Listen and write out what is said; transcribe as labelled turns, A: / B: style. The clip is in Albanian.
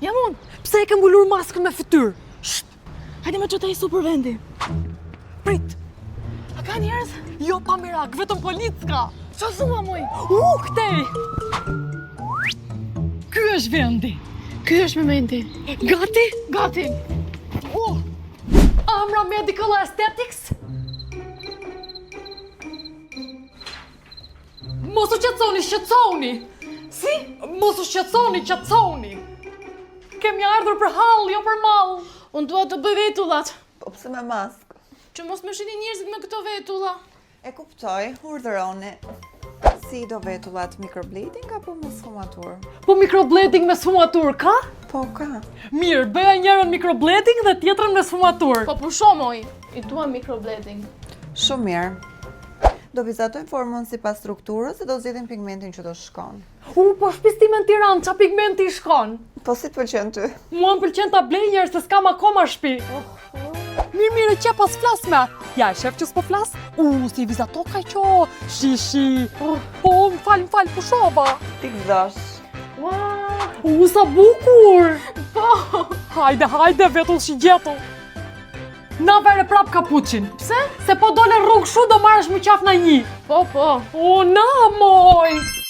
A: Jam unë. Pse e ke mbulur maskën me fytyrë? Sht! Hajde me qëta i super vendi. Prit! A ka njerëz? Jo pa mirak, vetëm policka. Qa thua moj? Këtej! Ky është vendi.
B: Ky është momenti.
A: Gati?
B: Gati.
A: Amra Medical Aesthetics? Mos u qetësoni, shqetësoni! Si? Mos u qetësoni! Kemi ardhur për hall, jo për mall.
B: Unë dua të bëj vetullat.
C: Po pse me maskë?
B: Që mos më shihni njerëzit me këto vetulla.
C: E kuptoj, urdhëroni. Si do vetullat, microblading apo me sfumatur?
A: Po microblading me sfumatur, ka?
C: Po ka.
A: Mirë, bëja njërën microblading dhe tjetrën me sfumatur.
B: Po pusho moj, i dua microblading.
C: Shumë mirë. Do vizatojmë formën sipas strukturës dhe do zgjedhim pigmentin që do shkon.
A: Po shpistim në Tiranë, qa pigmenti i shkon?
C: Po si të pëlqen ty?
A: Mua më pëlqen ta blej njerë se s'kam akoma shtëpi. Mirë, që pas flas me. Ja, e shef që s'po flas? Si vizato ka qo, shishi. Po, më fal, pushova.
C: Ti gëzosh.
A: Sa bukur.
B: Po,
A: Hajde, vetull shigjetu. Na vere prap kapuqin.
B: pse?
A: Se po dole rrugë shu do marrësh më qaf na një.
B: Po.
A: Na, moj.